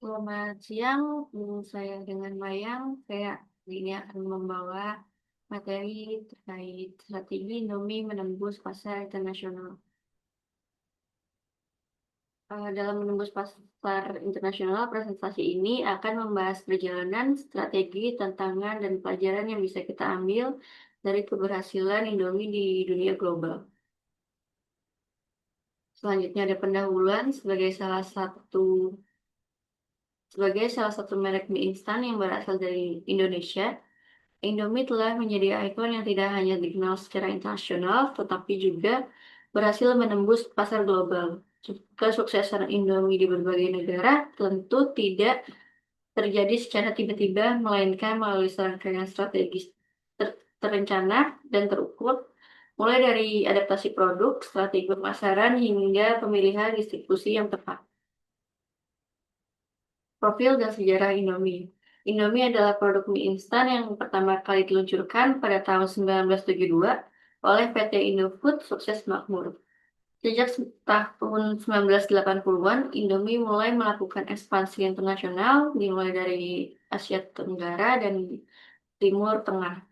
Selamat siang, saya dengan Mayang. Saya ini akan membawa materi terkait strategi Indomie menembus pasar internasional. Dalam menembus pasar internasional, presentasi ini akan membahas perjalanan, strategi, tantangan, dan pelajaran yang bisa kita ambil dari keberhasilan Indomie di dunia global. Selanjutnya ada pendahuluan sebagai salah satu merek mie instan yang berasal dari Indonesia. Indomie telah menjadi ikon yang tidak hanya dikenal secara internasional, tetapi juga berhasil menembus pasar global. Kesuksesan Indomie di berbagai negara tentu tidak terjadi secara tiba-tiba, melainkan melalui serangkaian strategis terencana dan terukur, mulai dari adaptasi produk, strategi pemasaran, hingga pemilihan distribusi yang tepat. Profil dan sejarah Indomie. Indomie adalah produk mie instan yang pertama kali diluncurkan pada tahun 1972 oleh PT Indofood Sukses Makmur. Sejak tahun 1980-an, Indomie mulai melakukan ekspansi internasional dimulai dari Asia Tenggara dan Timur Tengah.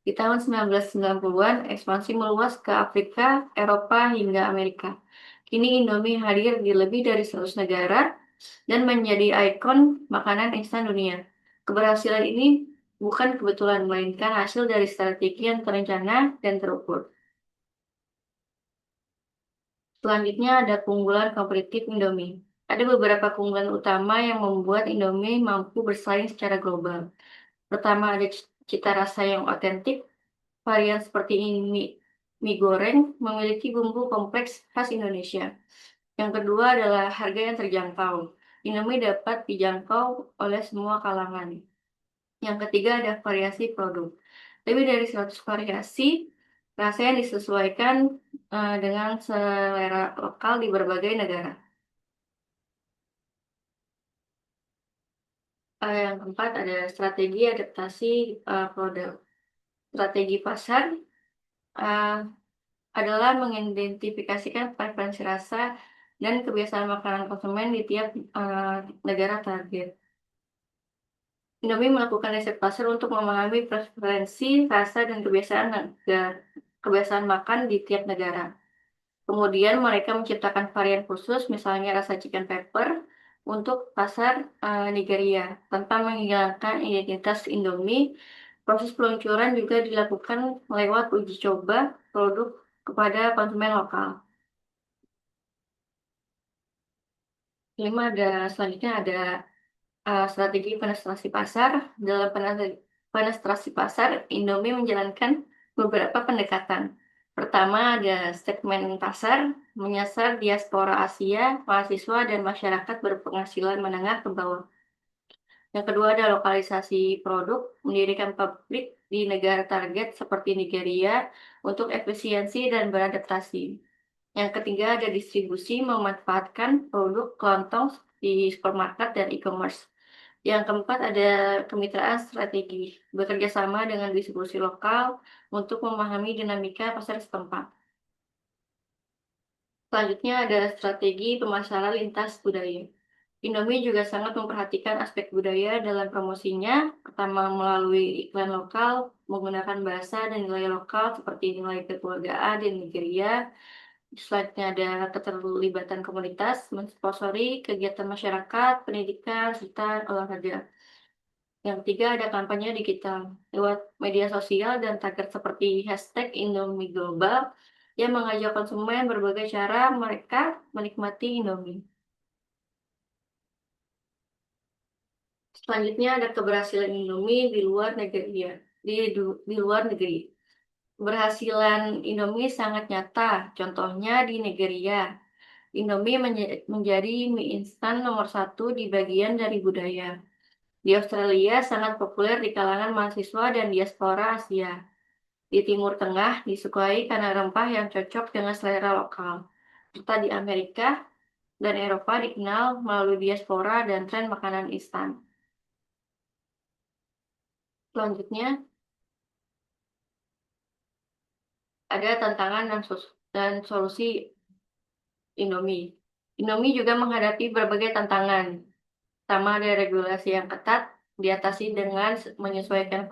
Di tahun 1990-an, ekspansi meluas ke Afrika, Eropa, hingga Amerika. Kini Indomie hadir di lebih dari 100 negara dan menjadi ikon makanan instan dunia. Keberhasilan ini bukan kebetulan, melainkan hasil dari strategi yang terencana dan terukur. Selanjutnya ada keunggulan kompetitif Indomie. Ada beberapa keunggulan utama yang membuat Indomie mampu bersaing secara global. Pertama, ada cita rasa yang otentik. Varian seperti mie goreng memiliki bumbu kompleks khas Indonesia. Yang kedua adalah harga yang terjangkau. Indomie dapat dijangkau oleh semua kalangan. Yang ketiga ada variasi produk. Lebih dari 100 variasi rasa yang disesuaikan dengan selera lokal di berbagai negara. Yang keempat ada strategi adaptasi produk. Strategi pasar eh, adalah mengidentifikasikan preferensi rasa dan kebiasaan makanan konsumen di tiap negara target. Indomie melakukan riset pasar untuk memahami preferensi rasa dan kebiasaan makan di tiap negara. Kemudian mereka menciptakan varian khusus, misalnya rasa chicken pepper, untuk pasar Nigeria. Tanpa menghilangkan identitas Indomie, proses peluncuran juga dilakukan lewat uji coba produk kepada konsumen lokal. Selanjutnya ada strategi penetrasi pasar. Dalam penetrasi pasar, Indomie menjalankan beberapa pendekatan. Pertama ada segmen pasar, menyasar diaspora Asia, mahasiswa, dan masyarakat berpenghasilan menengah ke bawah. Yang kedua ada lokalisasi produk, mendirikan pabrik di negara target seperti Nigeria untuk efisiensi dan beradaptasi. Yang ketiga ada distribusi, memanfaatkan produk kelontong di supermarket dan e-commerce. Yang keempat ada kemitraan strategi, bekerja sama dengan distribusi lokal untuk memahami dinamika pasar setempat. Selanjutnya ada strategi pemasaran lintas budaya. Indomie juga sangat memperhatikan aspek budaya dalam promosinya, pertama melalui iklan lokal, menggunakan bahasa dan nilai lokal seperti nilai kekeluargaan di Nigeria. Selanjutnya ada keterlibatan komunitas, mensponsori kegiatan masyarakat, pendidikan, serta olahraga. Yang ketiga ada kampanye digital lewat media sosial dan tagar seperti hashtag Indomie Global yang mengajak konsumen berbagai cara mereka menikmati Indomie. Selanjutnya ada keberhasilan Indomie di luar negeri. Di luar negeri. Keberhasilan Indomie sangat nyata, contohnya di Nigeria. Indomie menjadi mie instan nomor satu di bagian dari budaya. Di Australia sangat populer di kalangan mahasiswa dan diaspora Asia. Di Timur Tengah disukai karena rempah yang cocok dengan selera lokal. Serta di Amerika dan Eropa dikenal melalui diaspora dan tren makanan instan. Selanjutnya ada tantangan dan solusi Indomie. Indomie juga menghadapi berbagai tantangan. Pertama, ada regulasi yang ketat, diatasi dengan menyesuaikan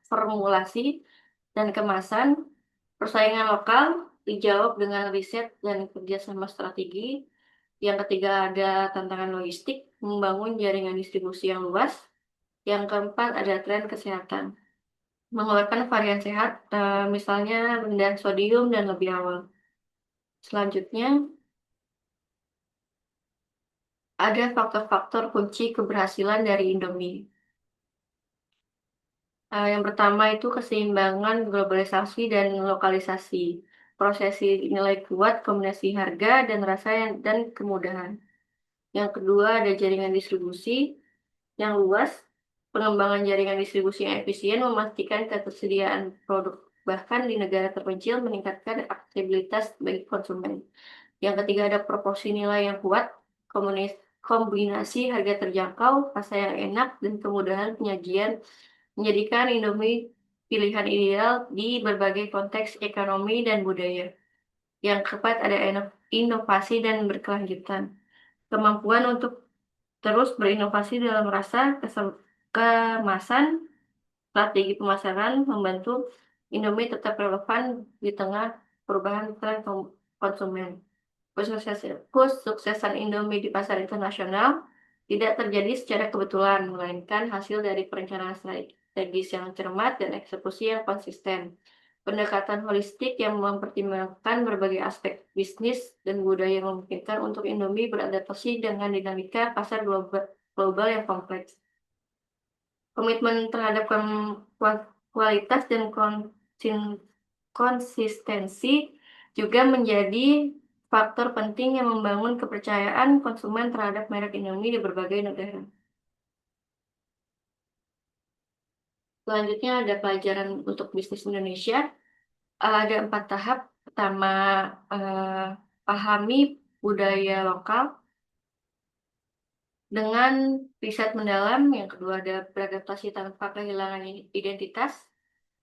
formulasi dan kemasan. Persaingan lokal dijawab dengan riset dan kerjasama strategi. Yang ketiga, ada tantangan logistik, membangun jaringan distribusi yang luas. Yang keempat, ada tren kesehatan, mengeluarkan varian sehat, misalnya rendah sodium dan lebih awal. Selanjutnya, ada faktor-faktor kunci keberhasilan dari Indomie. Yang pertama itu keseimbangan globalisasi dan lokalisasi. Prosesi nilai kuat, kombinasi harga dan rasa dan kemudahan. Yang kedua ada jaringan distribusi yang luas. Pengembangan jaringan distribusi yang efisien memastikan ketersediaan produk bahkan di negara terpencil, meningkatkan aksesibilitas bagi konsumen. Yang ketiga ada proporsi nilai yang kuat, kombinasi harga terjangkau, rasa yang enak, dan kemudahan penyajian menjadikan Indomie pilihan ideal di berbagai konteks ekonomi dan budaya. Yang keempat ada inovasi dan berkelanjutan. Kemampuan untuk terus berinovasi dalam rasa, kemasan, strategi pemasaran membantu Indomie tetap relevan di tengah perubahan tren konsumen. Kesuksesan Indomie di pasar internasional tidak terjadi secara kebetulan, melainkan hasil dari perencanaan strategis yang cermat dan eksekusi yang konsisten. Pendekatan holistik yang mempertimbangkan berbagai aspek bisnis dan budaya memungkinkan untuk Indomie beradaptasi dengan dinamika pasar global yang kompleks. Komitmen terhadap kualitas dan konsistensi juga menjadi faktor penting yang membangun kepercayaan konsumen terhadap merek Indomie di berbagai negara. Selanjutnya ada pelajaran untuk bisnis Indonesia. Ada 4 tahap. Pertama, eh, pahami budaya lokal dengan riset mendalam. Yang kedua, ada beradaptasi tanpa kehilangan identitas,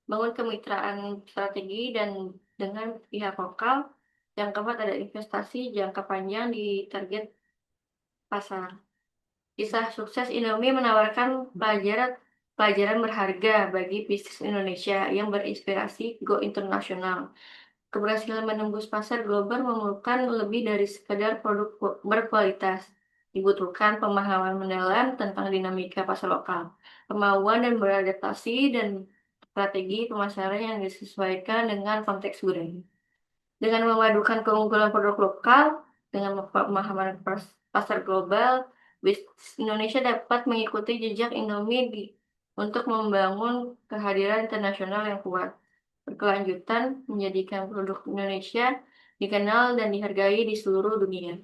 bangun kemitraan strategi dan dengan pihak lokal. Yang keempat, ada investasi jangka panjang di target pasar. Kisah sukses Indomie menawarkan pelajaran berharga bagi bisnis Indonesia yang berinspirasi go internasional. Keberhasilan menembus pasar global memerlukan lebih dari sekadar produk berkualitas. Dibutuhkan pemahaman mendalam tentang dinamika pasar lokal, kemauan dan beradaptasi, dan strategi pemasaran yang disesuaikan dengan konteks budaya. Dengan memadukan keunggulan produk lokal dengan pemahaman pasar global, bisnis Indonesia dapat mengikuti jejak Indomie untuk membangun kehadiran internasional yang kuat, berkelanjutan, menjadikan produk Indonesia dikenal dan dihargai di seluruh dunia.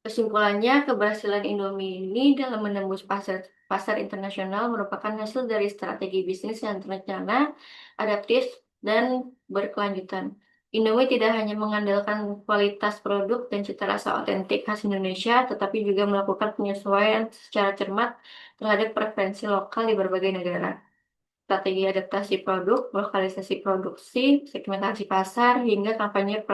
Kesimpulannya, keberhasilan Indomie ini dalam menembus pasar pasar internasional merupakan hasil dari strategi bisnis yang terencana, adaptif, dan berkelanjutan. Indomie tidak hanya mengandalkan kualitas produk dan cita rasa otentik khas Indonesia, tetapi juga melakukan penyesuaian secara cermat terhadap preferensi lokal di berbagai negara. Strategi adaptasi produk, lokalisasi produksi, segmentasi pasar, hingga kampanye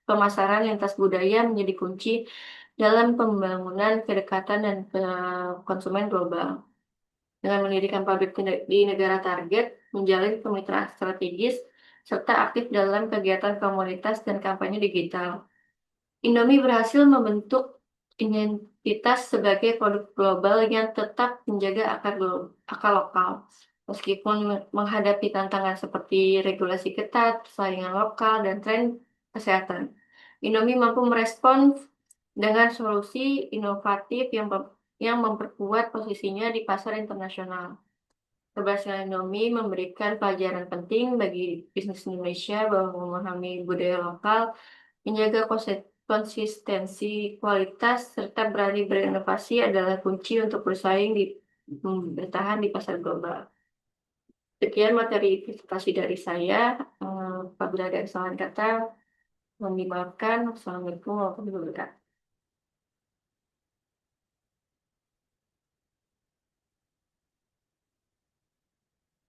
pemasaran lintas budaya menjadi kunci dalam pembangunan kedekatan dan konsumen global. Dengan mendirikan pabrik di negara target, menjalin kemitraan strategis, serta aktif dalam kegiatan komunitas dan kampanye digital. Indomie berhasil membentuk identitas sebagai produk global yang tetap menjaga akar lokal. Meskipun menghadapi tantangan seperti regulasi ketat, persaingan lokal, dan tren kesehatan, Indomie mampu merespon dengan solusi inovatif yang memperkuat posisinya di pasar internasional. Keberhasilan Indomie memberikan pelajaran penting bagi bisnis Indonesia bahwa memahami budaya lokal, menjaga konsistensi kualitas, serta berani berinovasi adalah kunci untuk bertahan di pasar global. Sekian materi presentasi dari saya. Apabila ada kesalahan kata, mohon dimaafkan. Wassalamualaikum warahmatullahi wabarakatuh.